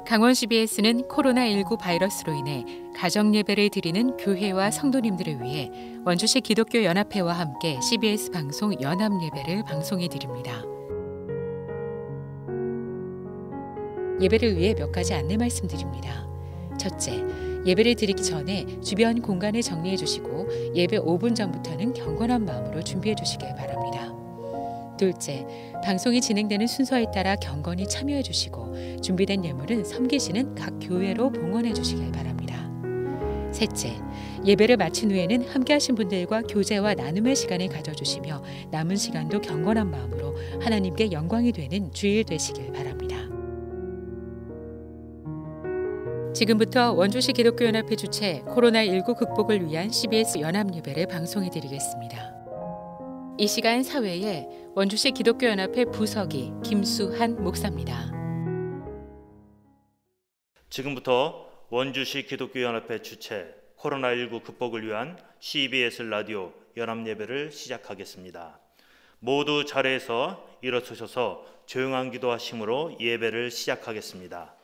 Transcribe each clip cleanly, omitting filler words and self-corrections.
강원 CBS는 코로나19 바이러스로 인해 가정 예배를 드리는 교회와 성도님들을 위해 원주시 기독교 연합회와 함께 CBS 방송 연합 예배를 방송해 드립니다. 예배를 위해 몇 가지 안내 말씀드립니다. 첫째, 예배를 드리기 전에 주변 공간을 정리해 주시고 예배 5분 전부터는 경건한 마음으로 준비해 주시길 바랍니다. 둘째, 방송이 진행되는 순서에 따라 경건히 참여해 주시고 준비된 예물은 섬기시는 각 교회로 봉헌해 주시길 바랍니다. 셋째, 예배를 마친 후에는 함께하신 분들과 교제와 나눔의 시간을 가져주시며 남은 시간도 경건한 마음으로 하나님께 영광이 되는 주일 되시길 바랍니다. 지금부터 원주시 기독교연합회 주최 코로나19 극복을 위한 CBS 연합예배를 방송해 드리겠습니다. 이 시간 사회에 원주시 기독교연합회 부서기 김수한 목사입니다. 지금부터 원주시 기독교연합회 주최 코로나19 극복을 위한 CBS 라디오 연합예배를 시작하겠습니다. 모두 자리에서 일어서셔서 조용한 기도하심으로 예배를 시작하겠습니다.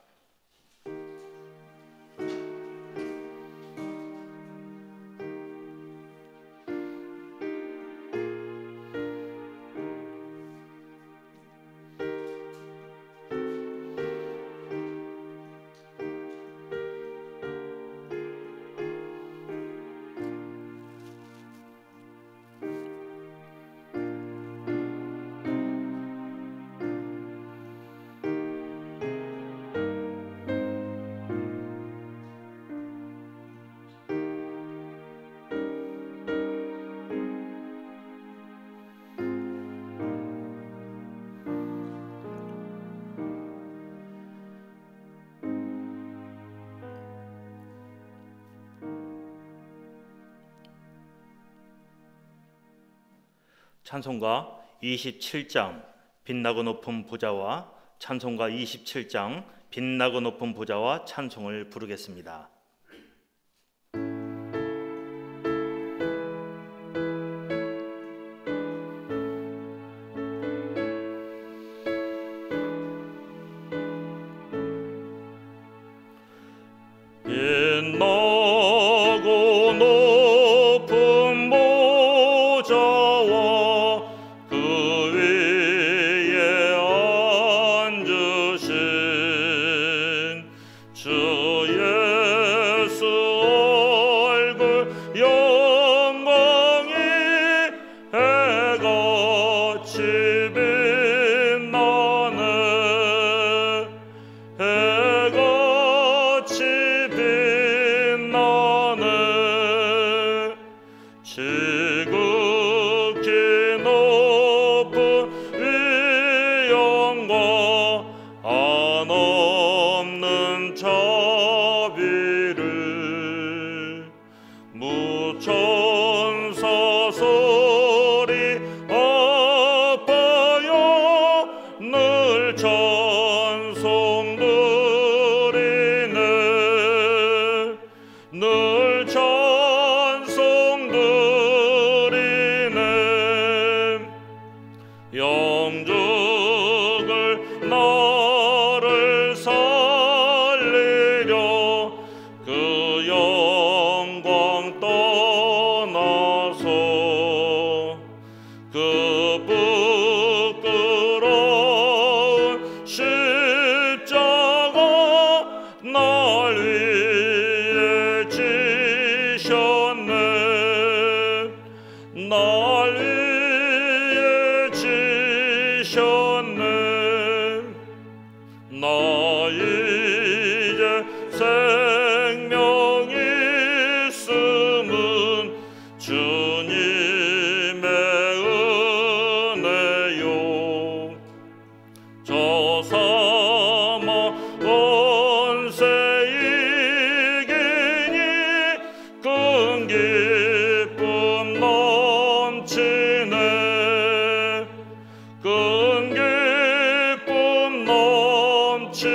찬송가 27장 빛나고 높은 보좌와 찬송가 27장 빛나고 높은 보좌와 찬송을 부르겠습니다. 빛나고 높은 보좌와 큰 기쁨 넘치네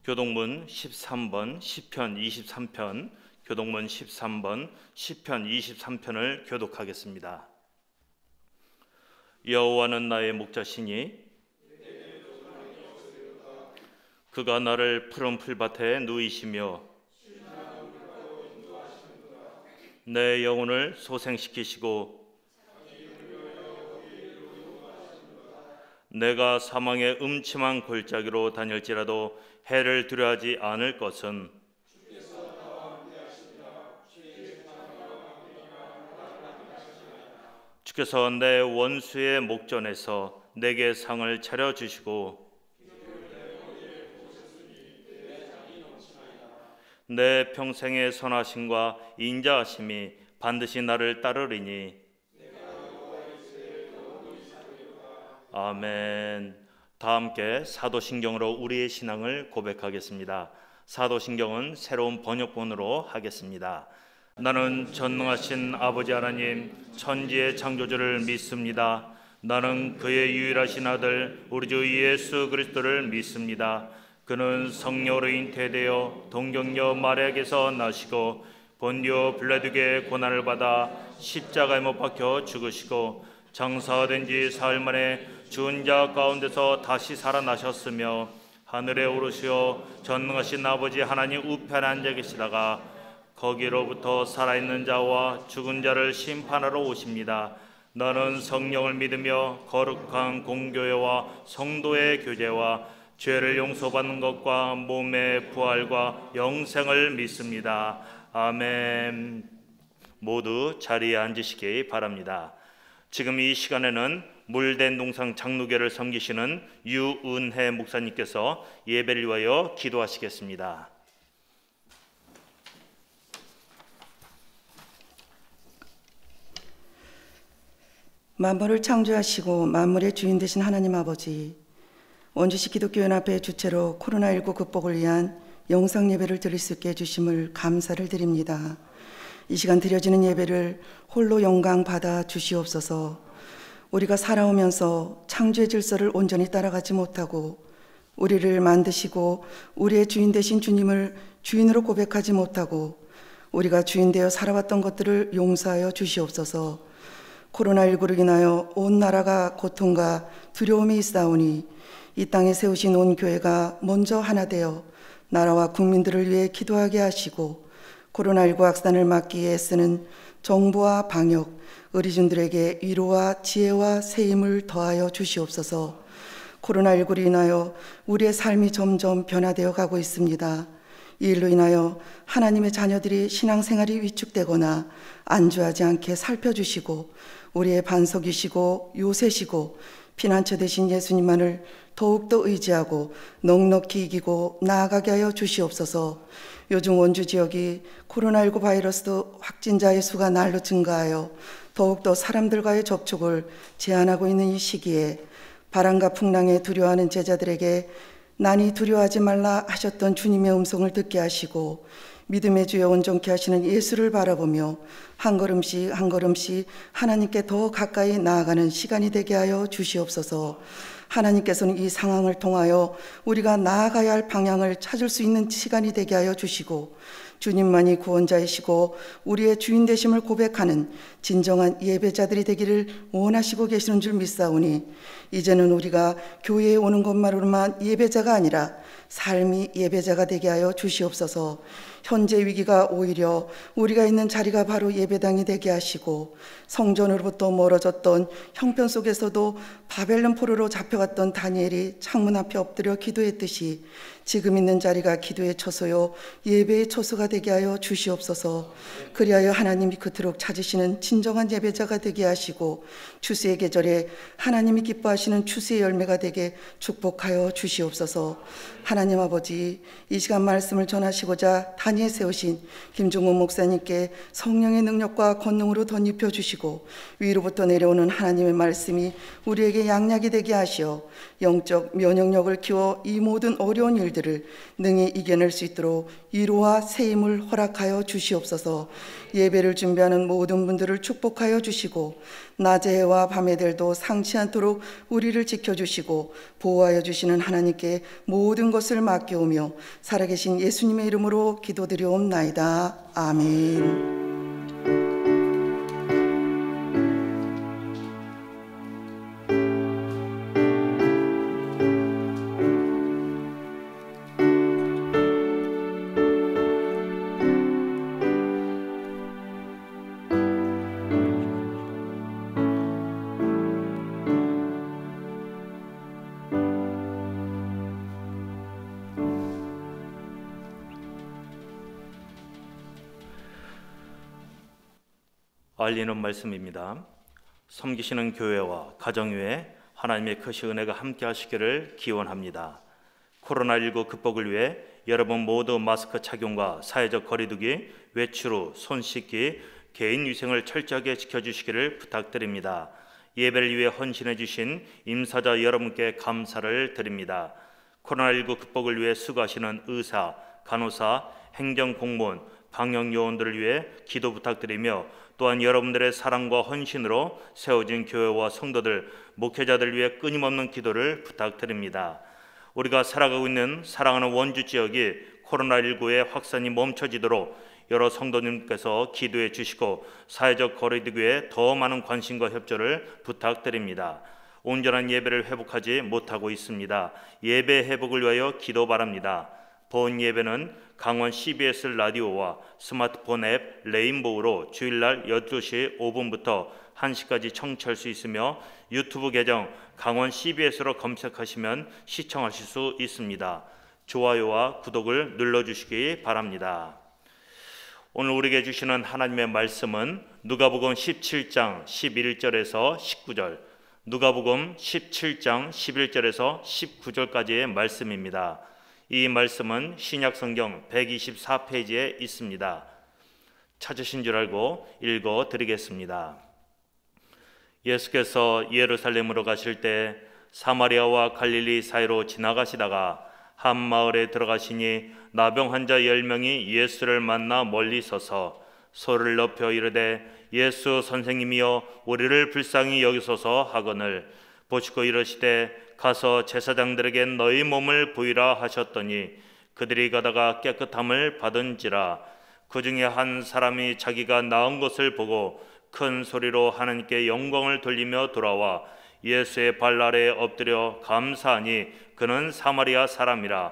교동문 13번 시편 23편, 교동문 13번 시편 23편을 교독하겠습니다. 여호와는 나의 목자시니 그가 나를 푸른 풀밭에 누이시며 내 영혼을 소생시키시고 내가 사망의 음침한 골짜기로 다닐지라도 해를 두려워하지 않을 것은 주께서 내 원수의 목전에서 내게 상을 차려주시고 내 평생의 선하심과 인자하심이 반드시 나를 따르리니 아멘. 다 함께 사도신경으로 우리의 신앙을 고백하겠습니다. 사도신경은 새로운 번역본으로 하겠습니다. 나는 전능하신 아버지 하나님 천지의 창조주를 믿습니다. 나는 그의 유일하신 아들 우리 주 예수 그리스도를 믿습니다. 그는 성령으로 잉태되어 동정녀 마리아에게서 나시고 본디오 빌라도에게 고난을 받아 십자가에 못 박혀 죽으시고 장사된 지 사흘 만에 죽은 자 가운데서 다시 살아나셨으며 하늘에 오르시어 전능하신 아버지 하나님 우편에 앉아 계시다가 거기로부터 살아있는 자와 죽은 자를 심판하러 오십니다. 나는 성령을 믿으며 거룩한 공교회와 성도의 교제와 죄를 용서받는 것과 몸의 부활과 영생을 믿습니다. 아멘. 모두 자리에 앉으시기 바랍니다. 지금 이 시간에는 물된 동상 장로교를 섬기시는 유은혜 목사님께서 예배를 위하여 기도하시겠습니다. 만물을 창조하시고 만물의 주인 되신 하나님 아버지, 원주시 기독교연합회 주최로 코로나19 극복을 위한 영상 예배를 드릴 수 있게 해주심을 감사를 드립니다. 이 시간 드려지는 예배를 홀로 영광 받아 주시옵소서. 우리가 살아오면서 창조의 질서를 온전히 따라가지 못하고 우리를 만드시고 우리의 주인 되신 주님을 주인으로 고백하지 못하고 우리가 주인 되어 살아왔던 것들을 용서하여 주시옵소서. 코로나19로 인하여 온 나라가 고통과 두려움이 있사오니 이 땅에 세우신 온 교회가 먼저 하나 되어 나라와 국민들을 위해 기도하게 하시고 코로나19 확산을 막기 위해 쓰는 정부와 방역, 의료진들에게 위로와 지혜와 새 힘을 더하여 주시옵소서. 코로나19로 인하여 우리의 삶이 점점 변화되어 가고 있습니다. 이 일로 인하여 하나님의 자녀들이 신앙생활이 위축되거나 안주하지 않게 살펴주시고 우리의 반석이시고 요새시고 피난처 되신 예수님만을 더욱더 의지하고 넉넉히 이기고 나아가게 하여 주시옵소서. 요즘 원주 지역이 코로나19 바이러스 확진자의 수가 날로 증가하여 더욱더 사람들과의 접촉을 제한하고 있는 이 시기에 바람과 풍랑에 두려워하는 제자들에게 난이 두려워하지 말라 하셨던 주님의 음성을 듣게 하시고 믿음의 주여 온전케 하시는 예수를 바라보며 한 걸음씩 한 걸음씩 하나님께 더 가까이 나아가는 시간이 되게 하여 주시옵소서. 하나님께서는 이 상황을 통하여 우리가 나아가야 할 방향을 찾을 수 있는 시간이 되게 하여 주시고 주님만이 구원자이시고 우리의 주인 되심을 고백하는 진정한 예배자들이 되기를 원하시고 계시는 줄 믿사오니 이제는 우리가 교회에 오는 것만으로만 예배자가 아니라 삶이 예배자가 되게 하여 주시옵소서. 현재 위기가 오히려 우리가 있는 자리가 바로 예배당이 되게 하시고 성전으로부터 멀어졌던 형편 속에서도 바벨론 포로로 잡혀갔던 다니엘이 창문 앞에 엎드려 기도했듯이 지금 있는 자리가 기도의 처소요 예배의 처소가 되게 하여 주시옵소서. 그리하여 하나님이 그토록 찾으시는 진정한 예배자가 되게 하시고 추수의 계절에 하나님이 기뻐하시는 추수의 열매가 되게 축복하여 주시옵소서. 하나님 아버지, 이 시간 말씀을 전하시고자 단위에 세우신 김종문 목사님께 성령의 능력과 권능으로 덧입혀 주시고 위로부터 내려오는 하나님의 말씀이 우리에게 양약이 되게 하시어 영적 면역력을 키워 이 모든 어려운 일들 일들을 능히 이겨낼 수 있도록 위로와 새 힘을 허락하여 주시옵소서. 예배를 준비하는 모든 분들을 축복하여 주시고 낮의 해와 밤의 들도 상치 않도록 우리를 지켜주시고 보호하여 주시는 하나님께 모든 것을 맡겨오며 살아계신 예수님의 이름으로 기도드리옵나이다. 아멘. 알리는 말씀입니다. 섬기시는 교회와 가정 위에 하나님의 크신 은혜가 함께 하시기를 기원합니다. 코로나19 극복을 위해 여러분 모두 마스크 착용과 사회적 거리두기, 외출 후 손 씻기, 개인 위생을 철저하게 지켜주시기를 부탁드립니다. 예배를 위해 헌신해 주신 임사자 여러분께 감사를 드립니다. 코로나19 극복을 위해 수고하시는 의사, 간호사, 행정공무원, 방역요원들을 위해 기도 부탁드리며 또한 여러분들의 사랑과 헌신으로 세워진 교회와 성도들, 목회자들 위해 끊임없는 기도를 부탁드립니다. 우리가 살아가고 있는 사랑하는 원주 지역이 코로나19의 확산이 멈춰지도록 여러 성도님께서 기도해 주시고 사회적 거리두기에 더 많은 관심과 협조를 부탁드립니다. 온전한 예배를 회복하지 못하고 있습니다. 예배 회복을 위하여 기도 바랍니다. 본 예배는 강원 CBS 라디오와 스마트폰 앱 레인보우로 주일날 12시 5분부터 1시까지 청취할 수 있으며 유튜브 계정 강원 CBS로 검색하시면 시청하실 수 있습니다. 좋아요와 구독을 눌러주시기 바랍니다. 오늘 우리에게 주시는 하나님의 말씀은 누가복음 17장 11절에서 19절, 누가복음 17장 11절에서 19절까지의 말씀입니다. 이 말씀은 신약성경 124페이지에 있습니다. 찾으신 줄 알고 읽어드리겠습니다. 예수께서 예루살렘으로 가실 때 사마리아와 갈릴리 사이로 지나가시다가 한 마을에 들어가시니 나병 환자 10명이 예수를 만나 멀리 서서 소리를 높여 이르되 예수 선생님이여 우리를 불쌍히 여기소서 하거늘 보시고 이르시되 가서 제사장들에게 너희 몸을 보이라 하셨더니 그들이 가다가 깨끗함을 받은지라. 그 중에 한 사람이 자기가 나은 것을 보고 큰 소리로 하나님께 영광을 돌리며 돌아와 예수의 발 아래에 엎드려 감사하니 그는 사마리아 사람이라.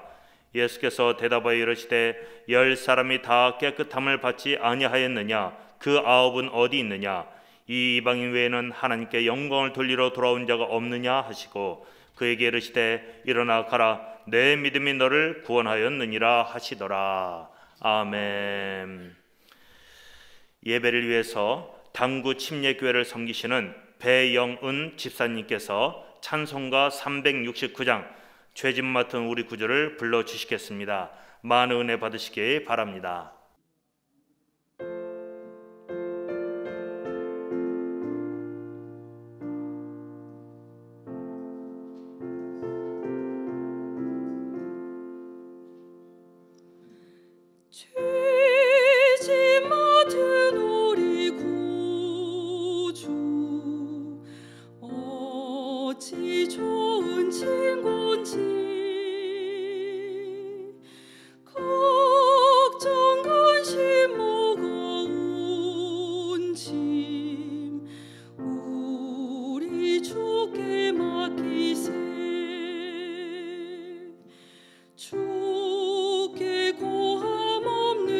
예수께서 대답하여 이르시되 10사람이 다 깨끗함을 받지 아니하였느냐? 그 9은 어디 있느냐? 이 이방인 외에는 하나님께 영광을 돌리러 돌아온 자가 없느냐 하시고 그에게 이르시되 일어나 가라 내 믿음이 너를 구원하였느니라 하시더라. 아멘. 예배를 위해서 당구 침례교회를 섬기시는 배영은 집사님께서 찬송가 369장 죄짐 맡은 우리 구주를 불러주시겠습니다. 많은 은혜 받으시기 바랍니다. 죄짐 맡은 우리 구주 어찌 좋은 친구인지 걱정 근심 무거운 짐 우리 주께 맡기세. 주께 고함 없는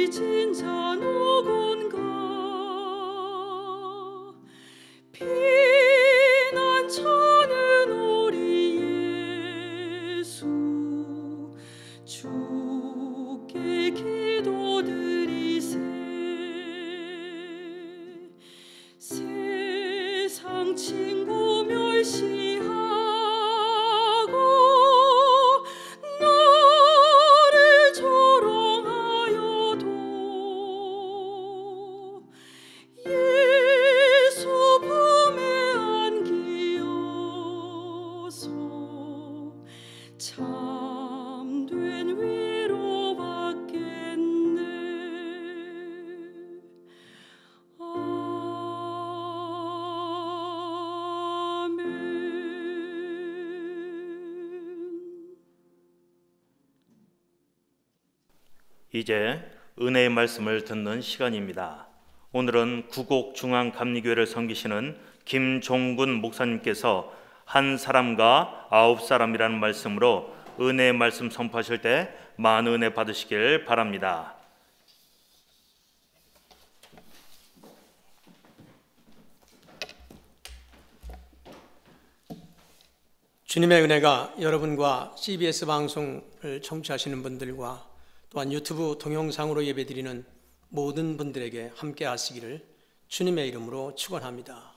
지친 자 누군가 피난처는 우리 예수 주께 기도드리세 세상 친구 멸시하고 너를 조롱하여도 예수 품에 안기어서 참된 위로 받겠네. 이제 은혜의 말씀을 듣는 시간입니다. 오늘은 구곡중앙감리교회를 섬기시는 김종군 목사님께서 한 사람과 9사람이라는 말씀으로 은혜의 말씀 선포하실 때 많은 은혜 받으시길 바랍니다. 주님의 은혜가 여러분과 CBS 방송을 청취하시는 분들과 또한 유튜브 동영상으로 예배드리는 모든 분들에게 함께 하시기를 주님의 이름으로 축원합니다.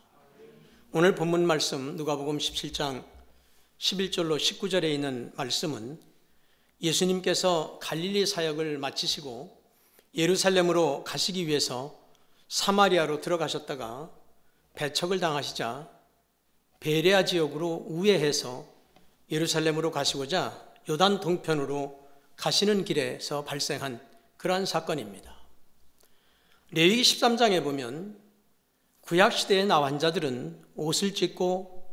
오늘 본문 말씀 누가복음 17장 11절로 19절에 있는 말씀은 예수님께서 갈릴리 사역을 마치시고 예루살렘으로 가시기 위해서 사마리아로 들어가셨다가 배척을 당하시자 베레아 지역으로 우회해서 예루살렘으로 가시고자 요단 동편으로 가시는 길에서 발생한 그러한 사건입니다. 레위기 13장에 보면 구약시대의 나환자들은 옷을 찢고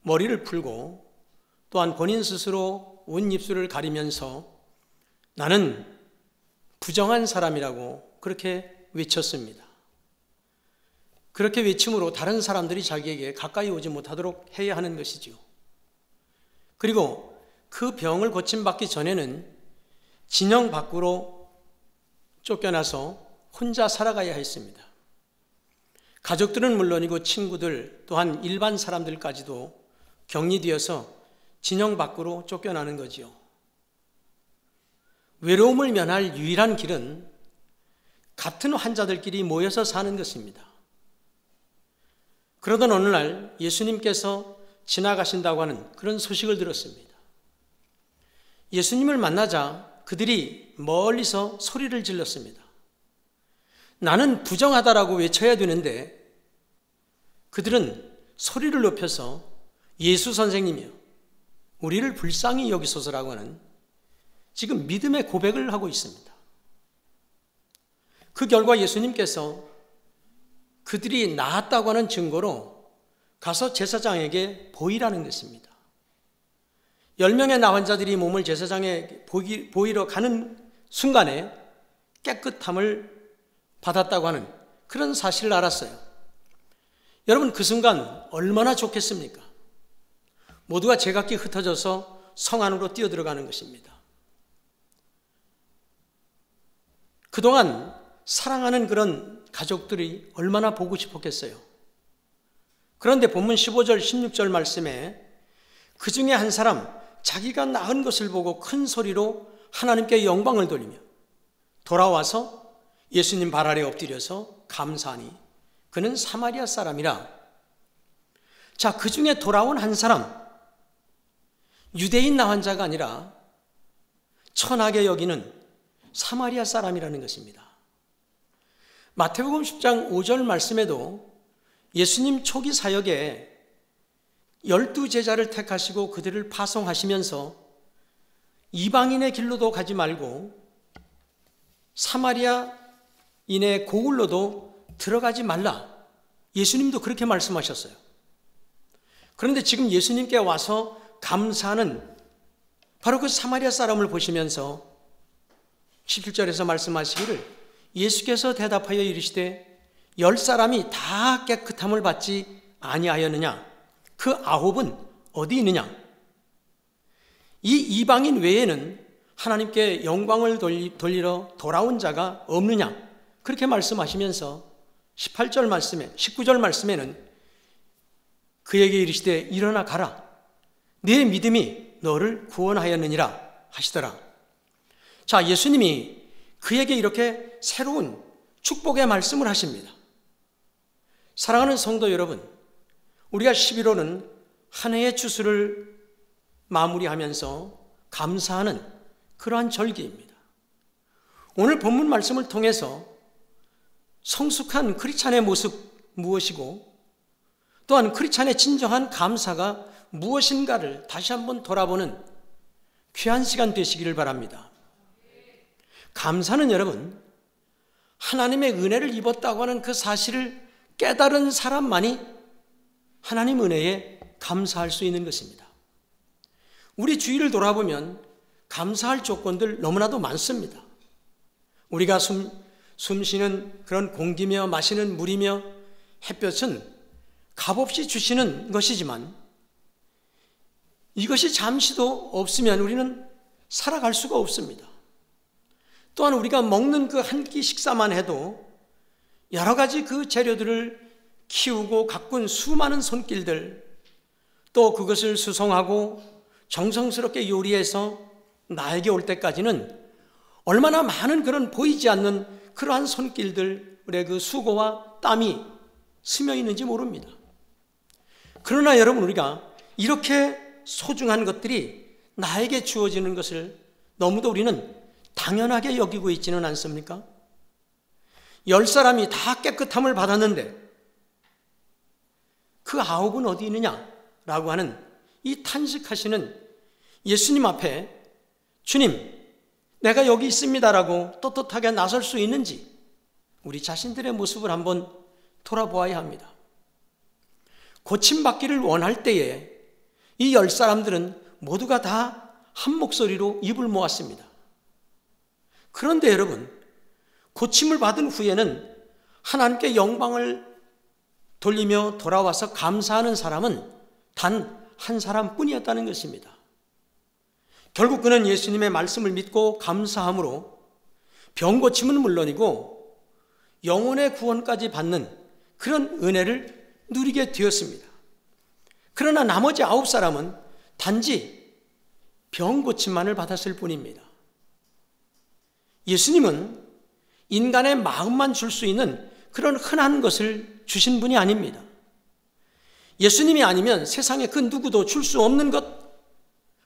머리를 풀고 또한 본인 스스로 온 입술을 가리면서 나는 부정한 사람이라고 그렇게 외쳤습니다. 그렇게 외침으로 다른 사람들이 자기에게 가까이 오지 못하도록 해야 하는 것이지요. 그리고 그 병을 고침받기 전에는 진영 밖으로 쫓겨나서 혼자 살아가야 했습니다. 가족들은 물론이고 친구들 또한 일반 사람들까지도 격리되어서 진영 밖으로 쫓겨나는 거지요. 외로움을 면할 유일한 길은 같은 환자들끼리 모여서 사는 것입니다. 그러던 어느 날 예수님께서 지나가신다고 하는 그런 소식을 들었습니다. 예수님을 만나자 그들이 멀리서 소리를 질렀습니다. 나는 부정하다라고 외쳐야 되는데 그들은 소리를 높여서 예수 선생님이요 우리를 불쌍히 여기소서라고 하는 지금 믿음의 고백을 하고 있습니다. 그 결과 예수님께서 그들이 나았다고 하는 증거로 가서 제사장에게 보이라는 것입니다. 10명의 나환자들이 몸을 제사장에 보이러 가는 순간에 깨끗함을 받았다고 하는 그런 사실을 알았어요. 여러분 그 순간 얼마나 좋겠습니까? 모두가 제각기 흩어져서 성 안으로 뛰어들어가는 것입니다. 그동안 사랑하는 그런 가족들이 얼마나 보고 싶었겠어요. 그런데 본문 15절 16절 말씀에 그 중에 한 사람 자기가 낳은 것을 보고 큰 소리로 하나님께 영광을 돌리며 돌아와서 예수님 발 아래 엎드려서 감사하니 그는 사마리아 사람이라. 자, 그 중에 돌아온 한 사람 유대인 나환자가 아니라 천하게 여기는 사마리아 사람이라는 것입니다. 마태복음 10장 5절 말씀에도 예수님 초기 사역에 12제자를 택하시고 그들을 파송하시면서 이방인의 길로도 가지 말고 사마리아인의 고을로도 들어가지 말라. 예수님도 그렇게 말씀하셨어요. 그런데 지금 예수님께 와서 감사하는 바로 그 사마리아 사람을 보시면서 17절에서 말씀하시기를 예수께서 대답하여 이르시되 10사람이 다 깨끗함을 받지 아니하였느냐? 그 9은 어디 있느냐? 이 이방인 외에는 하나님께 영광을 돌리러 돌아온 자가 없느냐, 그렇게 말씀하시면서 18절 말씀에, 19절 말씀에는 그에게 이르시되 일어나 가라, 네 믿음이 너를 구원하였느니라 하시더라. 자, 예수님이 그에게 이렇게 새로운 축복의 말씀을 하십니다. 사랑하는 성도 여러분, 우리가 11월은 한 해의 추수를 마무리하면서 감사하는 그러한 절기입니다. 오늘 본문 말씀을 통해서 성숙한 크리스찬의 모습 무엇이고, 또한 크리스찬의 진정한 감사가 무엇인가를 다시 한번 돌아보는 귀한 시간 되시기를 바랍니다. 감사는 여러분, 하나님의 은혜를 입었다고 하는 그 사실을 깨달은 사람만이 하나님 은혜에 감사할 수 있는 것입니다. 우리 주위를 돌아보면 감사할 조건들 너무나도 많습니다. 우리가 숨쉬는 그런 공기며 마시는 물이며 햇볕은 값없이 주시는 것이지만 이것이 잠시도 없으면 우리는 살아갈 수가 없습니다. 또한 우리가 먹는 그 한 끼 식사만 해도 여러 가지 그 재료들을 키우고 가꾼 수많은 손길들, 또 그것을 수송하고 정성스럽게 요리해서 나에게 올 때까지는 얼마나 많은 그런 보이지 않는 그러한 손길들의 그 수고와 땀이 스며 있는지 모릅니다. 그러나 여러분, 우리가 이렇게 소중한 것들이 나에게 주어지는 것을 너무도 우리는 당연하게 여기고 있지는 않습니까? 10사람이 다 깨끗함을 받았는데 그 9은 어디 있느냐라고 하는 이 탄식하시는 예수님 앞에 주님, 내가 여기 있습니다라고 떳떳하게 나설 수 있는지 우리 자신들의 모습을 한번 돌아보아야 합니다. 고침받기를 원할 때에 이 10사람들은 모두가 다 한 목소리로 입을 모았습니다. 그런데 여러분, 고침을 받은 후에는 하나님께 영광을 돌리며 돌아와서 감사하는 사람은 단 한 사람뿐이었다는 것입니다. 결국 그는 예수님의 말씀을 믿고 감사함으로 병 고침은 물론이고 영혼의 구원까지 받는 그런 은혜를 누리게 되었습니다. 그러나 나머지 9사람은 단지 병 고침만을 받았을 뿐입니다. 예수님은 인간의 마음만 줄 수 있는 그런 흔한 것을 주신 분이 아닙니다. 예수님이 아니면 세상에 그 누구도 줄 수 없는 것,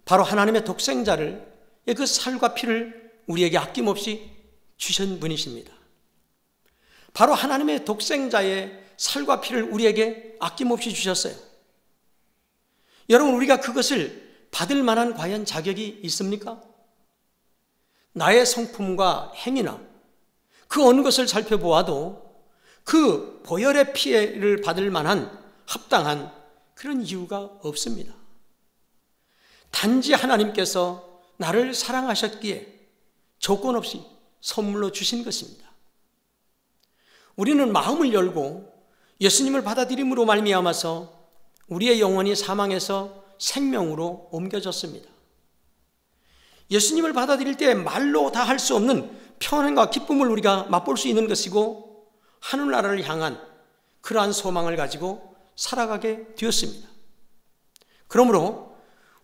바로 하나님의 독생자를, 그 살과 피를 우리에게 아낌없이 주신 분이십니다. 바로 하나님의 독생자의 살과 피를 우리에게 아낌없이 주셨어요. 여러분, 우리가 그것을 받을 만한 과연 자격이 있습니까? 나의 성품과 행위나 그 어느 것을 살펴보아도 그 보혈의 피해를 받을 만한 합당한 그런 이유가 없습니다. 단지 하나님께서 나를 사랑하셨기에 조건 없이 선물로 주신 것입니다. 우리는 마음을 열고 예수님을 받아들임으로 말미암아서 우리의 영혼이 사망에서 생명으로 옮겨졌습니다. 예수님을 받아들일 때 말로 다 할 수 없는 평안과 기쁨을 우리가 맛볼 수 있는 것이고 하늘나라를 향한 그러한 소망을 가지고 살아가게 되었습니다. 그러므로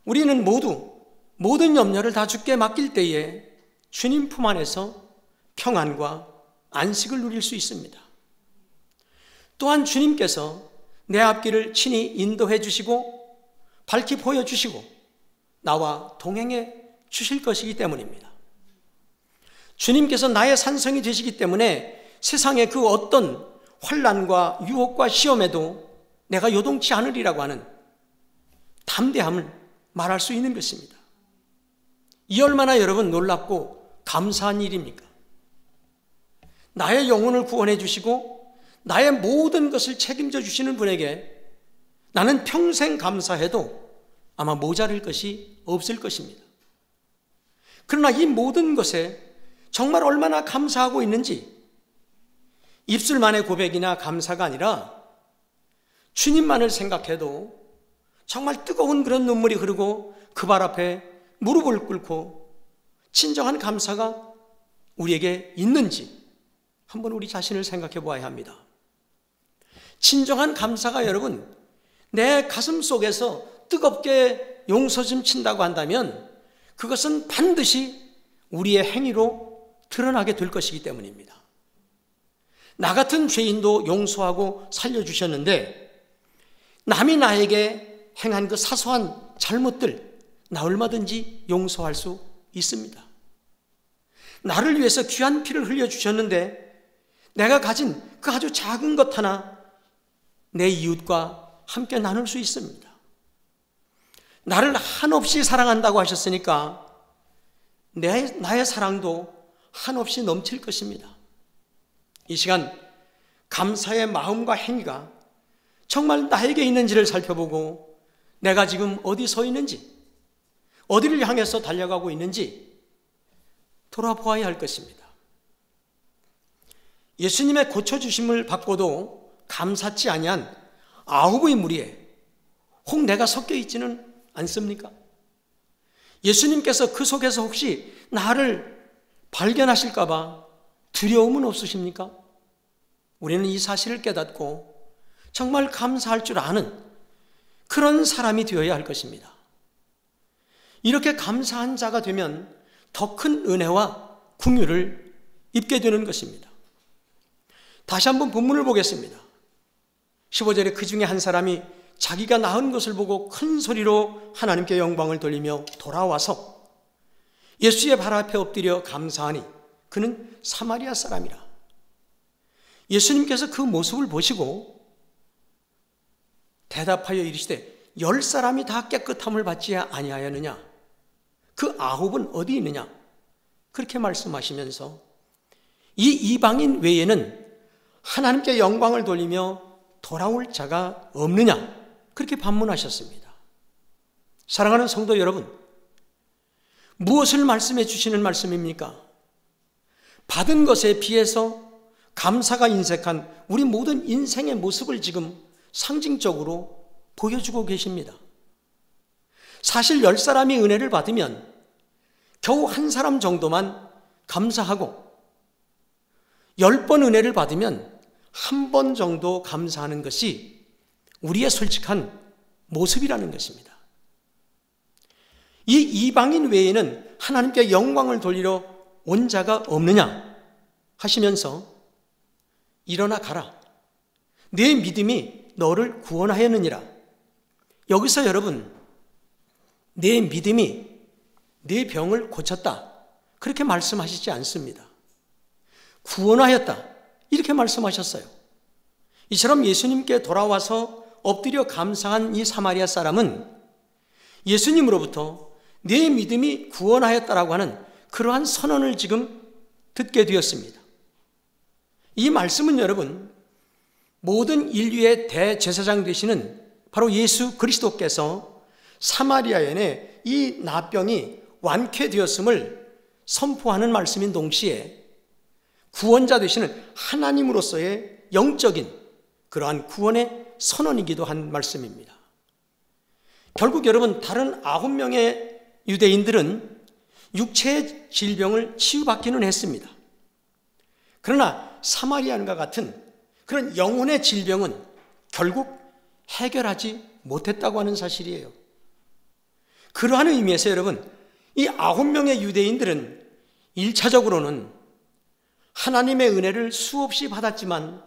우리는 모두 모든 염려를 다 주께 맡길 때에 주님 품 안에서 평안과 안식을 누릴 수 있습니다. 또한 주님께서 내 앞길을 친히 인도해 주시고 밝히 보여주시고 나와 동행해 주실 것이기 때문입니다. 주님께서 나의 산성이 되시기 때문에 세상의 그 어떤 환난과 유혹과 시험에도 내가 요동치 않으리라고 하는 담대함을 말할 수 있는 것입니다. 이 얼마나 여러분 놀랍고 감사한 일입니까? 나의 영혼을 구원해 주시고 나의 모든 것을 책임져 주시는 분에게 나는 평생 감사해도 아마 모자랄 것이 없을 것입니다. 그러나 이 모든 것에 정말 얼마나 감사하고 있는지 입술만의 고백이나 감사가 아니라 주님만을 생각해도 정말 뜨거운 그런 눈물이 흐르고 그 발 앞에 무릎을 꿇고 진정한 감사가 우리에게 있는지 한번 우리 자신을 생각해 보아야 합니다. 진정한 감사가 여러분 내 가슴 속에서 뜨겁게 용서 좀 친다고 한다면 그것은 반드시 우리의 행위로 드러나게 될 것이기 때문입니다. 나 같은 죄인도 용서하고 살려주셨는데 남이 나에게 행한 그 사소한 잘못들 나 얼마든지 용서할 수 있습니다. 나를 위해서 귀한 피를 흘려주셨는데 내가 가진 그 아주 작은 것 하나 내 이웃과 함께 나눌 수 있습니다. 나를 한없이 사랑한다고 하셨으니까 나의 사랑도 한없이 넘칠 것입니다. 이 시간 감사의 마음과 행위가 정말 나에게 있는지를 살펴보고 내가 지금 어디 서 있는지, 어디를 향해서 달려가고 있는지 돌아보아야 할 것입니다. 예수님의 고쳐주심을 받고도 감사치 아니한 아홉의 무리에 혹 내가 섞여 있지는 않습니까? 예수님께서 그 속에서 혹시 나를 발견하실까 봐 두려움은 없으십니까? 우리는 이 사실을 깨닫고 정말 감사할 줄 아는 그런 사람이 되어야 할 것입니다. 이렇게 감사한 자가 되면 더 큰 은혜와 긍휼을 입게 되는 것입니다. 다시 한번 본문을 보겠습니다. 15절에 그 중에 한 사람이 자기가 낳은 것을 보고 큰 소리로 하나님께 영광을 돌리며 돌아와서 예수의 발 앞에 엎드려 감사하니 그는 사마리아 사람이라. 예수님께서 그 모습을 보시고 대답하여 이르시되 10사람이 다 깨끗함을 받지 아니하였느냐? 그 9은 어디 있느냐? 그렇게 말씀하시면서 이 이방인 외에는 하나님께 영광을 돌리며 돌아올 자가 없느냐? 그렇게 반문하셨습니다. 사랑하는 성도 여러분, 무엇을 말씀해 주시는 말씀입니까? 받은 것에 비해서 감사가 인색한 우리 모든 인생의 모습을 지금 상징적으로 보여주고 계십니다. 사실 10사람이 은혜를 받으면 겨우 한 사람 정도만 감사하고 10번 은혜를 받으면 한 번 정도 감사하는 것이 우리의 솔직한 모습이라는 것입니다. 이 이방인 외에는 하나님께 영광을 돌리러 온 자가 없느냐 하시면서 일어나 가라. 내 믿음이 너를 구원하였느니라. 여기서 여러분, 내 믿음이 내 병을 고쳤다 그렇게 말씀하시지 않습니다. 구원하였다 이렇게 말씀하셨어요. 이처럼 예수님께 돌아와서 엎드려 감사한 이 사마리아 사람은 예수님으로부터 내 믿음이 구원하였다라고 하는 그러한 선언을 지금 듣게 되었습니다. 이 말씀은 여러분, 모든 인류의 대제사장 되시는 바로 예수 그리스도께서 사마리아인의 이 나병이 완쾌되었음을 선포하는 말씀인 동시에 구원자 되시는 하나님으로서의 영적인 그러한 구원의 선언이기도 한 말씀입니다. 결국 여러분, 다른 9명의 유대인들은 육체의 질병을 치유받기는 했습니다. 그러나 사마리아인과 같은 그런 영혼의 질병은 결국 해결하지 못했다고 하는 사실이에요. 그러한 의미에서 여러분, 이 9명의 유대인들은 1차적으로는 하나님의 은혜를 수없이 받았지만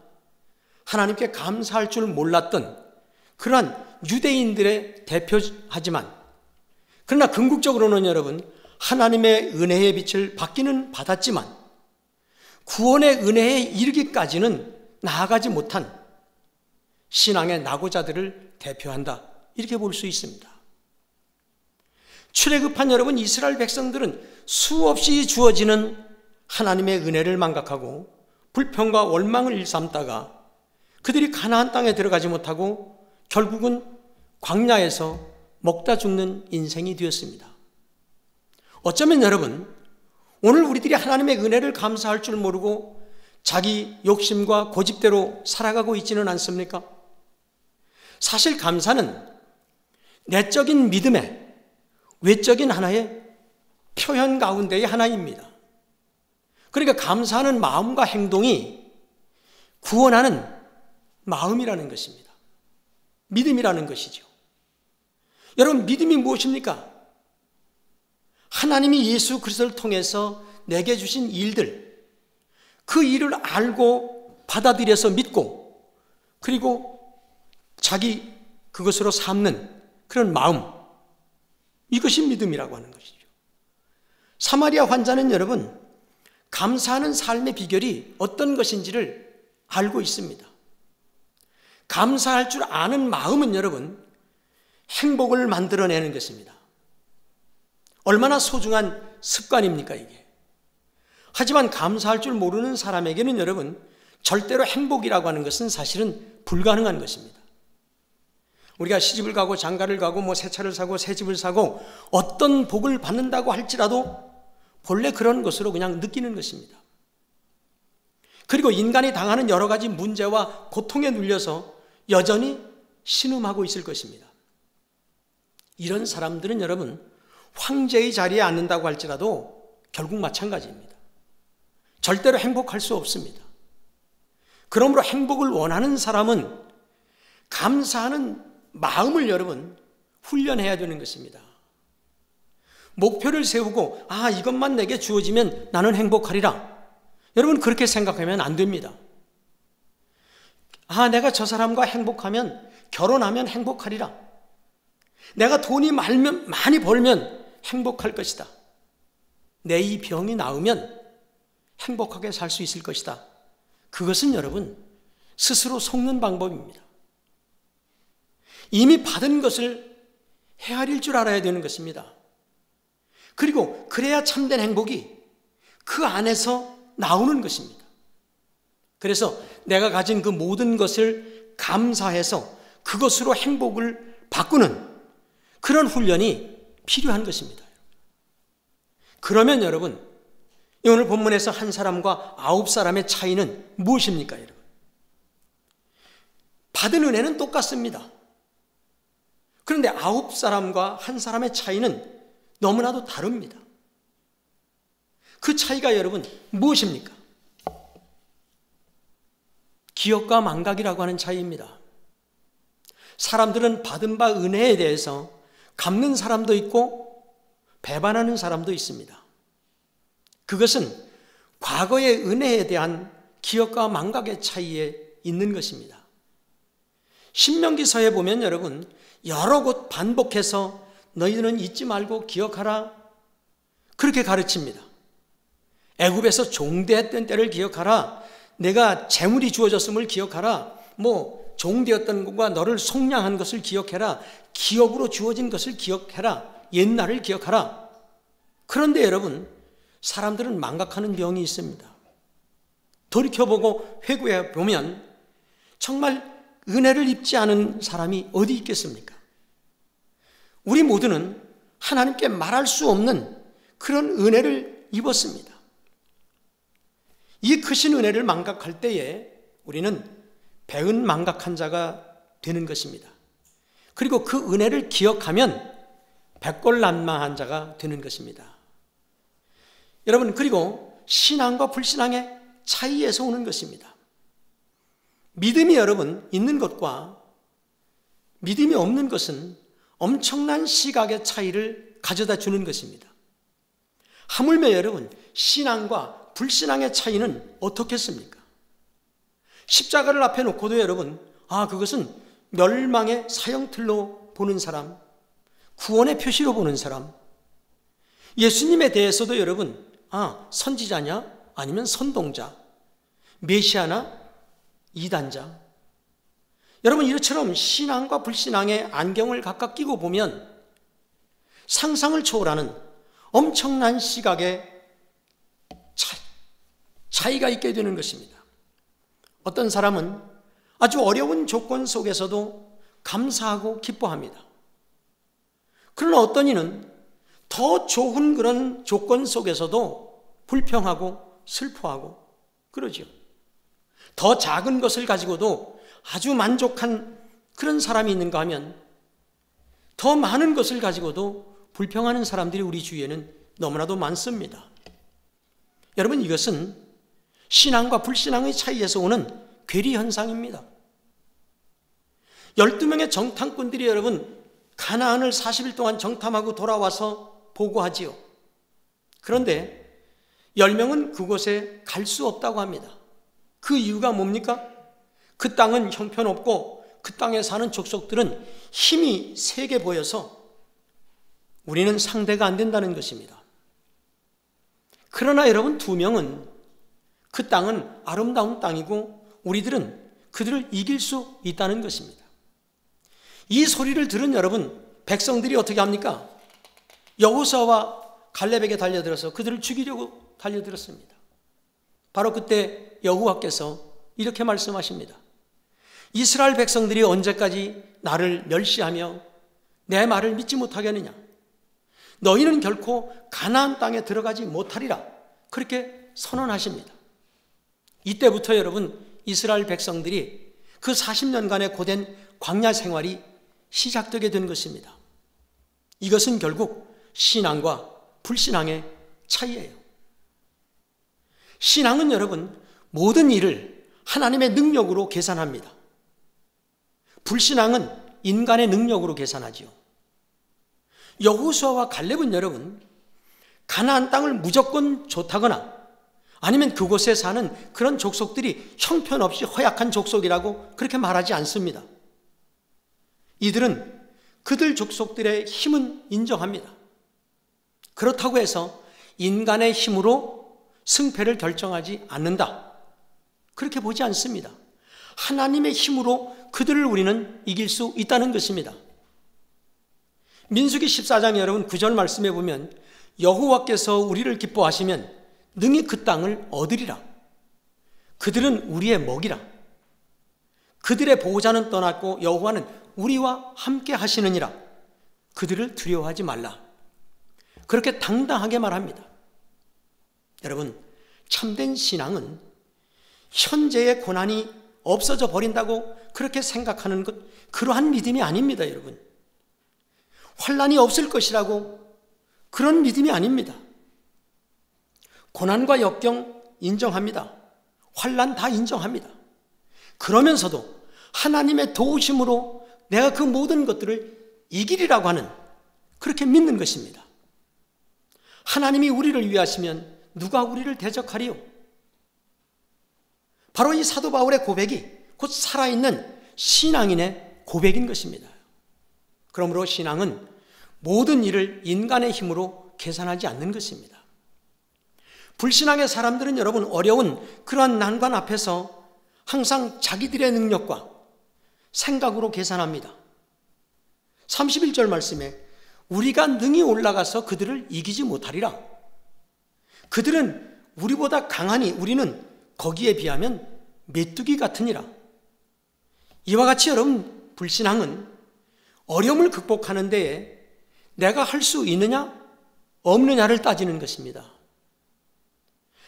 하나님께 감사할 줄 몰랐던 그러한 유대인들의 대표하지만, 그러나 궁극적으로는 여러분, 하나님의 은혜의 빛을 받기는 받았지만 구원의 은혜에 이르기까지는 나아가지 못한 신앙의 낙오자들을 대표한다 이렇게 볼 수 있습니다. 출애굽한 여러분, 이스라엘 백성들은 수없이 주어지는 하나님의 은혜를 망각하고 불평과 원망을 일삼다가 그들이 가나안 땅에 들어가지 못하고 결국은 광야에서 먹다 죽는 인생이 되었습니다. 어쩌면 여러분, 오늘 우리들이 하나님의 은혜를 감사할 줄 모르고 자기 욕심과 고집대로 살아가고 있지는 않습니까? 사실 감사는 내적인 믿음의 외적인 하나의 표현 가운데의 하나입니다. 그러니까 감사하는 마음과 행동이 구원하는 마음이라는 것입니다. 믿음이라는 것이죠. 여러분, 믿음이 무엇입니까? 하나님이 예수 그리스도를 통해서 내게 주신 일들, 그 일을 알고 받아들여서 믿고 그리고 자기 그것으로 삼는 그런 마음, 이것이 믿음이라고 하는 것이죠. 사마리아 환자는 여러분, 감사하는 삶의 비결이 어떤 것인지를 알고 있습니다. 감사할 줄 아는 마음은 여러분, 행복을 만들어내는 것입니다. 얼마나 소중한 습관입니까, 이게? 하지만 감사할 줄 모르는 사람에게는 여러분, 절대로 행복이라고 하는 것은 사실은 불가능한 것입니다. 우리가 시집을 가고 장가를 가고 새 차를 사고 새 집을 사고 어떤 복을 받는다고 할지라도 본래 그런 것으로 그냥 느끼는 것입니다. 그리고 인간이 당하는 여러 가지 문제와 고통에 눌려서 여전히 신음하고 있을 것입니다. 이런 사람들은 여러분, 황제의 자리에 앉는다고 할지라도 결국 마찬가지입니다. 절대로 행복할 수 없습니다. 그러므로 행복을 원하는 사람은 감사하는 마음을 여러분 훈련해야 되는 것입니다. 목표를 세우고 이것만 내게 주어지면 나는 행복하리라. 여러분, 그렇게 생각하면 안 됩니다. 내가 저 사람과 행복하면, 결혼하면 행복하리라. 내가 돈이 많이 벌면 행복할 것이다. 내 이 병이 나으면 행복하게 살 수 있을 것이다. 그것은 여러분, 스스로 속는 방법입니다. 이미 받은 것을 헤아릴 줄 알아야 되는 것입니다. 그리고 그래야 참된 행복이 그 안에서 나오는 것입니다. 그래서 내가 가진 그 모든 것을 감사해서 그것으로 행복을 바꾸는 그런 훈련이 필요한 것입니다. 그러면 여러분, 오늘 본문에서 한 사람과 9사람의 차이는 무엇입니까, 여러분? 받은 은혜는 똑같습니다. 그런데 9사람과 한 사람의 차이는 너무나도 다릅니다. 그 차이가 여러분 무엇입니까? 기억과 망각이라고 하는 차이입니다. 사람들은 받은 바 은혜에 대해서 갚는 사람도 있고 배반하는 사람도 있습니다. 그것은 과거의 은혜에 대한 기억과 망각의 차이에 있는 것입니다. 신명기서에 보면 여러분, 여러 곳 반복해서 너희들은 잊지 말고 기억하라, 그렇게 가르칩니다. 애굽에서 종되었던 때를 기억하라, 내가 재물이 주어졌음을 기억하라, 종되었던 것과 너를 속량한 것을 기억해라, 기업으로 주어진 것을 기억해라, 옛날을 기억하라. 그런데 여러분, 사람들은 망각하는 병이 있습니다. 돌이켜보고 회고해 보면 정말 은혜를 입지 않은 사람이 어디 있겠습니까? 우리 모두는 하나님께 말할 수 없는 그런 은혜를 입었습니다. 이 크신 은혜를 망각할 때에 우리는 배은 망각한 자가 되는 것입니다. 그리고 그 은혜를 기억하면 백골난망한 자가 되는 것입니다. 여러분, 그리고 신앙과 불신앙의 차이에서 오는 것입니다. 믿음이 여러분 있는 것과 믿음이 없는 것은 엄청난 시각의 차이를 가져다 주는 것입니다. 하물며 여러분, 신앙과 불신앙의 차이는 어떻겠습니까? 십자가를 앞에 놓고도 여러분, 그것은 멸망의 사형틀로 보는 사람, 구원의 표시로 보는 사람, 예수님에 대해서도 여러분, 선지자냐 아니면 선동자, 메시아나 이단자. 여러분, 이처럼 신앙과 불신앙의 안경을 각각 끼고 보면 상상을 초월하는 엄청난 시각의 차이가 있게 되는 것입니다. 어떤 사람은 아주 어려운 조건 속에서도 감사하고 기뻐합니다. 그러나 어떤 이는 더 좋은 그런 조건 속에서도 불평하고 슬퍼하고 그러죠. 더 작은 것을 가지고도 아주 만족한 그런 사람이 있는가 하면 더 많은 것을 가지고도 불평하는 사람들이 우리 주위에는 너무나도 많습니다. 여러분, 이것은 신앙과 불신앙의 차이에서 오는 괴리 현상입니다. 12명의 정탐꾼들이 여러분 가나안을 40일 동안 정탐하고 돌아와서 보고하지요. 그런데 10명은 그곳에 갈 수 없다고 합니다. 그 이유가 뭡니까? 그 땅은 형편없고 그 땅에 사는 족속들은 힘이 세게 보여서 우리는 상대가 안 된다는 것입니다. 그러나 여러분 2명은 그 땅은 아름다운 땅이고 우리들은 그들을 이길 수 있다는 것입니다. 이 소리를 들은 여러분 백성들이 어떻게 합니까? 여호수아와 갈렙에게 달려들어서 그들을 죽이려고 달려들었습니다. 바로 그때 여호와께서 이렇게 말씀하십니다. 이스라엘 백성들이 언제까지 나를 멸시하며 내 말을 믿지 못하겠느냐? 너희는 결코 가나안 땅에 들어가지 못하리라. 그렇게 선언하십니다. 이때부터 여러분 이스라엘 백성들이 그 40년간의 고된 광야 생활이 시작되게 된 것입니다. 이것은 결국 신앙과 불신앙의 차이예요. 신앙은 여러분 모든 일을 하나님의 능력으로 계산합니다. 불신앙은 인간의 능력으로 계산하지요. 여호수아와 갈렙은 여러분 가나안 땅을 무조건 좋다거나 아니면 그곳에 사는 그런 족속들이 형편없이 허약한 족속이라고 그렇게 말하지 않습니다. 이들은 그들 족속들의 힘은 인정합니다. 그렇다고 해서 인간의 힘으로 승패를 결정하지 않는다. 그렇게 보지 않습니다. 하나님의 힘으로 그들을 우리는 이길 수 있다는 것입니다. 민수기 14장 여러분 9절 말씀에 보면 여호와께서 우리를 기뻐하시면 능히 그 땅을 얻으리라. 그들은 우리의 먹이라. 그들의 보호자는 떠났고 여호와는 우리와 함께 하시느니라. 그들을 두려워하지 말라. 그렇게 당당하게 말합니다. 여러분, 참된 신앙은 현재의 고난이 없어져 버린다고 그렇게 생각하는 것, 그러한 믿음이 아닙니다, 여러분. 환난이 없을 것이라고 그런 믿음이 아닙니다. 고난과 역경 인정합니다. 환난 다 인정합니다. 그러면서도 하나님의 도우심으로 내가 그 모든 것들을 이기리라고 하는 그렇게 믿는 것입니다. 하나님이 우리를 위하시면 누가 우리를 대적하리요? 바로 이 사도 바울의 고백이 곧 살아있는 신앙인의 고백인 것입니다. 그러므로 신앙은 모든 일을 인간의 힘으로 계산하지 않는 것입니다. 불신앙의 사람들은 여러분 어려운 그러한 난관 앞에서 항상 자기들의 능력과 생각으로 계산합니다. 31절 말씀에 우리가 능히 올라가서 그들을 이기지 못하리라. 그들은 우리보다 강하니 우리는 거기에 비하면 메뚜기 같으니라. 이와 같이 여러분 불신앙은 어려움을 극복하는 데에 내가 할 수 있느냐 없느냐를 따지는 것입니다.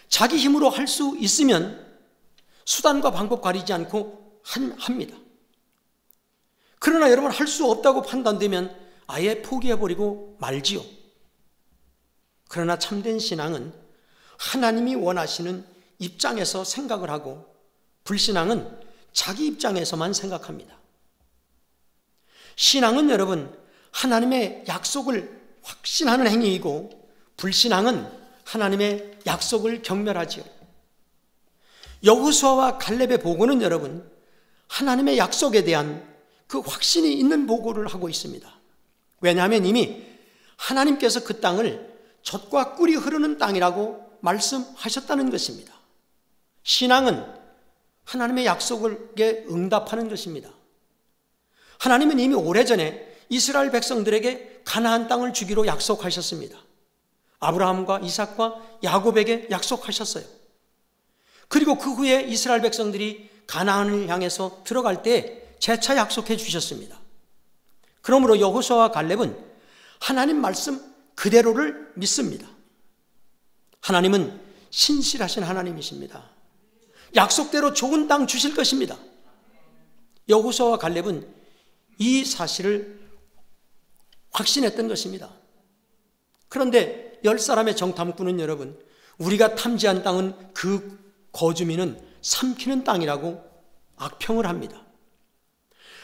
자기 힘으로 할 수 있으면 수단과 방법 가리지 않고 합니다. 그러나 여러분 할 수 없다고 판단되면 아예 포기해버리고 말지요. 그러나 참된 신앙은 하나님이 원하시는 입장에서 생각을 하고 불신앙은 자기 입장에서만 생각합니다. 신앙은 여러분 하나님의 약속을 확신하는 행위이고 불신앙은 하나님의 약속을 경멸하지요. 여호수아와 갈렙의 보고는 여러분 하나님의 약속에 대한 그 확신이 있는 보고를 하고 있습니다. 왜냐하면 이미 하나님께서 그 땅을 젖과 꿀이 흐르는 땅이라고 말씀하셨다는 것입니다. 신앙은 하나님의 약속에 응답하는 것입니다. 하나님은 이미 오래전에 이스라엘 백성들에게 가나안 땅을 주기로 약속하셨습니다. 아브라함과 이삭과 야곱에게 약속하셨어요. 그리고 그 후에 이스라엘 백성들이 가나안을 향해서 들어갈 때 재차 약속해 주셨습니다. 그러므로 여호수아와 갈렙은 하나님 말씀 그대로를 믿습니다. 하나님은 신실하신 하나님이십니다. 약속대로 좋은 땅 주실 것입니다. 여호수아와 갈렙은 이 사실을 확신했던 것입니다. 그런데 10사람의 정탐꾼은 여러분, 우리가 탐지한 땅은 그 거주민은 삼키는 땅이라고 악평을 합니다.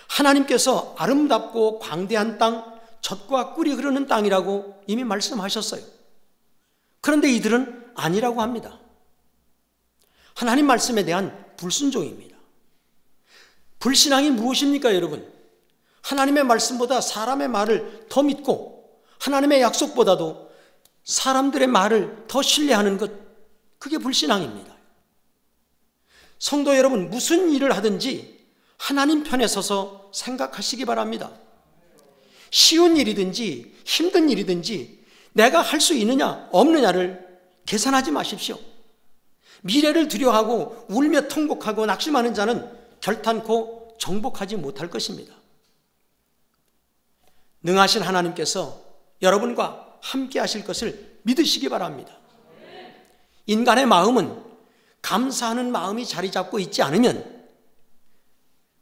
하나님께서 아름답고 광대한 땅, 젖과 꿀이 흐르는 땅이라고 이미 말씀하셨어요. 그런데 이들은 아니라고 합니다. 하나님 말씀에 대한 불순종입니다. 불신앙이 무엇입니까, 여러분? 하나님의 말씀보다 사람의 말을 더 믿고 하나님의 약속보다도 사람들의 말을 더 신뢰하는 것, 그게 불신앙입니다. 성도 여러분, 무슨 일을 하든지 하나님 편에 서서 생각하시기 바랍니다. 쉬운 일이든지 힘든 일이든지 내가 할 수 있느냐 없느냐를 계산하지 마십시오. 미래를 두려워하고 울며 통곡하고 낙심하는 자는 결탄코 정복하지 못할 것입니다. 능하신 하나님께서 여러분과 함께 하실 것을 믿으시기 바랍니다. 인간의 마음은 감사하는 마음이 자리 잡고 있지 않으면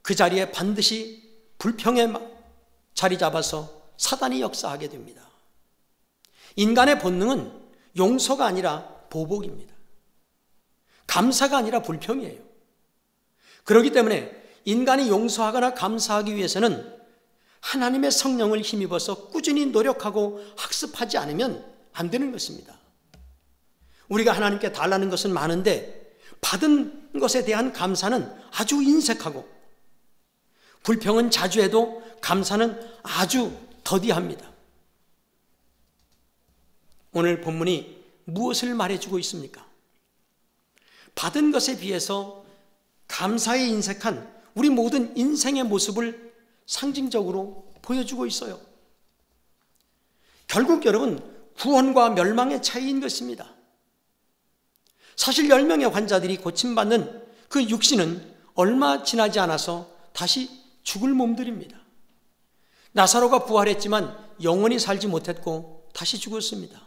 그 자리에 반드시 불평의 자리 잡아서 사단이 역사하게 됩니다. 인간의 본능은 용서가 아니라 보복입니다. 감사가 아니라 불평이에요. 그렇기 때문에 인간이 용서하거나 감사하기 위해서는 하나님의 성령을 힘입어서 꾸준히 노력하고 학습하지 않으면 안 되는 것입니다. 우리가 하나님께 달라는 것은 많은데 받은 것에 대한 감사는 아주 인색하고, 불평은 자주 해도 감사는 아주 더디합니다. 오늘 본문이 무엇을 말해주고 있습니까? 받은 것에 비해서 감사에 인색한 우리 모든 인생의 모습을 상징적으로 보여주고 있어요. 결국 여러분, 구원과 멸망의 차이인 것입니다. 사실 10명의 환자들이 고침받는 그 육신은 얼마 지나지 않아서 다시 죽을 몸들입니다. 나사로가 부활했지만 영원히 살지 못했고 다시 죽었습니다.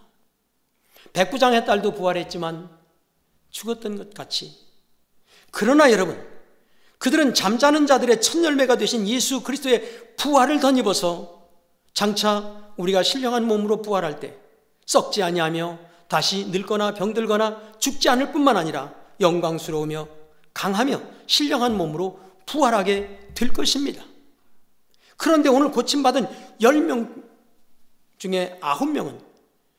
백부장의 딸도 부활했지만 죽었던 것 같이, 그러나 여러분, 그들은 잠자는 자들의 첫 열매가 되신 예수 그리스도의 부활을 덧입어서 장차 우리가 신령한 몸으로 부활할 때 썩지 아니하며 다시 늙거나 병들거나 죽지 않을 뿐만 아니라 영광스러우며 강하며 신령한 몸으로 부활하게 될 것입니다. 그런데 오늘 고침받은 10명 중에 9명은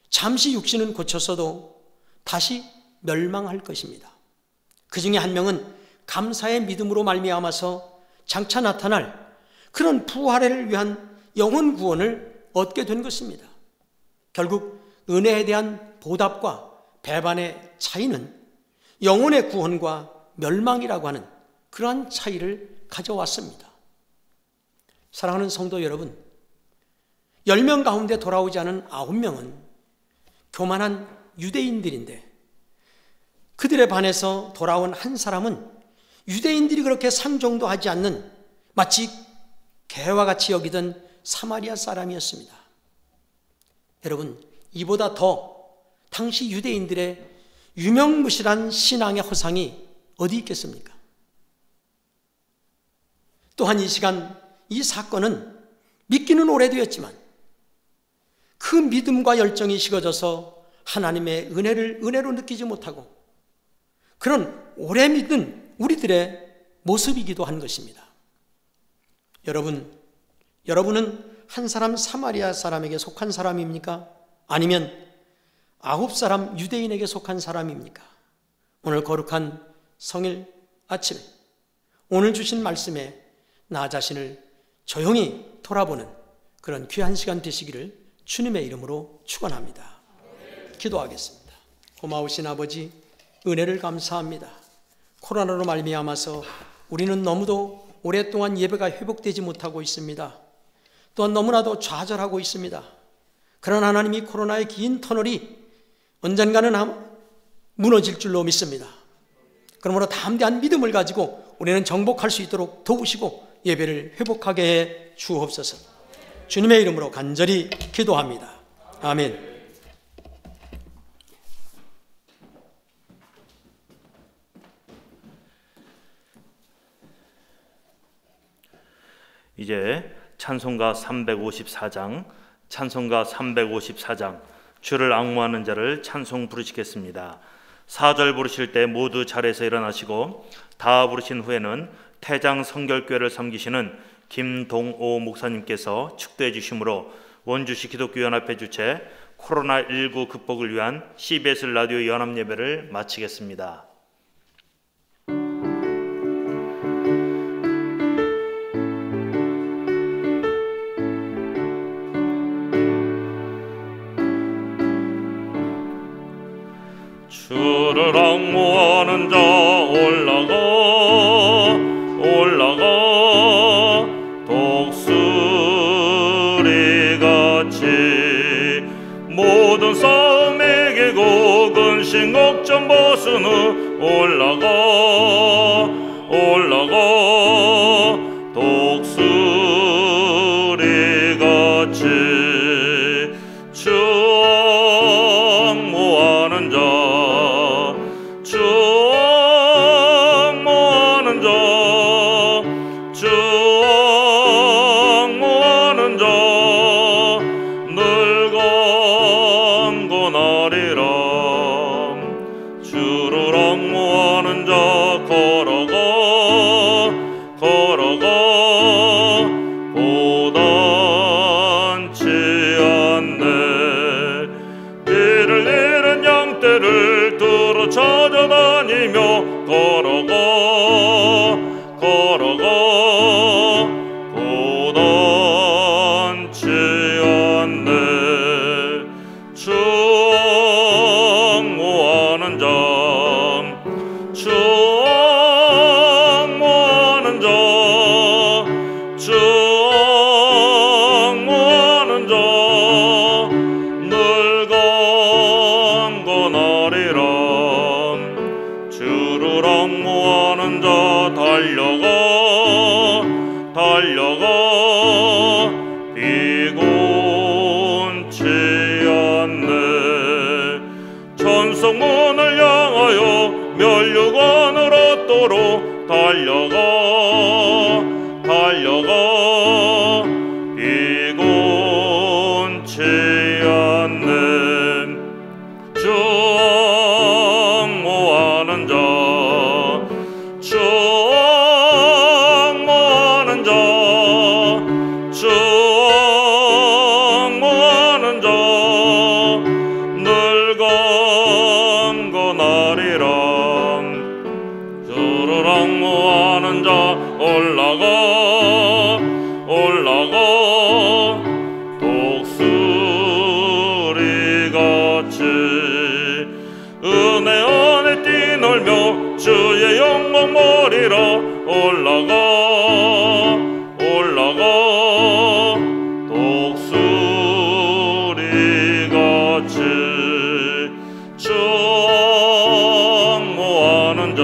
잠시 육신은 고쳤어도 다시 멸망할 것입니다. 그 중에 한 명은 감사의 믿음으로 말미암아서 장차 나타날 그런 부활을 위한 영혼 구원을 얻게 된 것입니다. 결국 은혜에 대한 보답과 배반의 차이는 영혼의 구원과 멸망이라고 하는 그러한 차이를 가져왔습니다. 사랑하는 성도 여러분, 10명 가운데 돌아오지 않은 9명은 교만한 유대인들인데, 그들에 반해서 돌아온 한 사람은 유대인들이 그렇게 상종도 하지 않는 마치 개와 같이 여기던 사마리아 사람이었습니다. 여러분, 이보다 더 당시 유대인들의 유명무실한 신앙의 허상이 어디 있겠습니까? 또한 이 시간 이 사건은 믿기는 오래되었지만 그 믿음과 열정이 식어져서 하나님의 은혜로 느끼지 못하고 그런 오래 믿는 우리들의 모습이기도 한 것입니다. 여러분은 한 사람 사마리아 사람에게 속한 사람입니까? 아니면 9사람 유대인에게 속한 사람입니까? 오늘 거룩한 성일 아침에 오늘 주신 말씀에 나 자신을 조용히 돌아보는 그런 귀한 시간 되시기를 주님의 이름으로 축원합니다. 기도하겠습니다. 고마우신 아버지, 은혜를 감사합니다. 코로나로 말미암아서 우리는 너무도 오랫동안 예배가 회복되지 못하고 있습니다. 또한 너무나도 좌절하고 있습니다. 그러나 하나님이 코로나의 긴 터널이 언젠가는 무너질 줄로 믿습니다. 그러므로 담대한 믿음을 가지고 우리는 정복할 수 있도록 도우시고 예배를 회복하게 해 주옵소서. 주님의 이름으로 간절히 기도합니다. 아멘. 이제 찬송가 354장 주를 앙모하는 자를 찬송 부르시겠습니다. 4절 부르실 때 모두 자리에서 일어나시고 다 부르신 후에는 태장 성결교회를 섬기시는 김동오 목사님께서 축도해 주심으로 원주시 기독교연합회 주최 코로나19 극복을 위한 CBS 라디오 연합예배를 마치겠습니다. 주를 앙모하는 자 올라가 독수리같이 모든 싸움에 이기고 근심 걱정 벗은 후 올라가 독수리같이 주 앙모하는 자 찾아다니며 걸어가 고단치 않네. 주 앙모하는 자 늘 강건하리라. 주를 앙모하는 자 달려가 비곤치 않네. 천성문을 향하여 멸류관을 얻도록 달려가 비곤치 않네. 주 앙모하는 자 늘 강건하리라. 주를 앙모하는 자 올라가 독수리같이 은혜 안에 뛰놀며 주의 영광 보리라. 올라가 독수리같이 주 앙모하는 자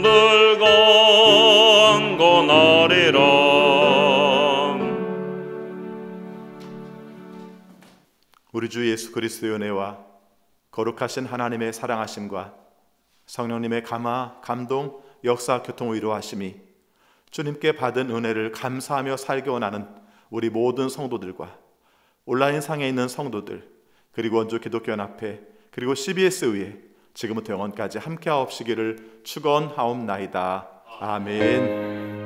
늘 강건하리라. 우리 주 예수 그리스도의 은혜와 거룩하신 하나님의 사랑하심과 성령님의 감화, 감동, 역사, 교통, 위로하심이 주님께 받은 은혜를 감사하며 살게 원하는 우리 모든 성도들과 온라인 상에 있는 성도들, 그리고 원주 기독교연합회, 그리고 CBS 의회 지금부터 영원까지 함께하옵시기를 축원하옵나이다. 아멘.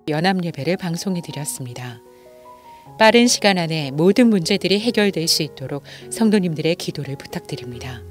연합예배를 방송해 드렸습니다. 빠른 시간 안에 모든 문제들이 해결될 수 있도록 성도님들의 기도를 부탁드립니다.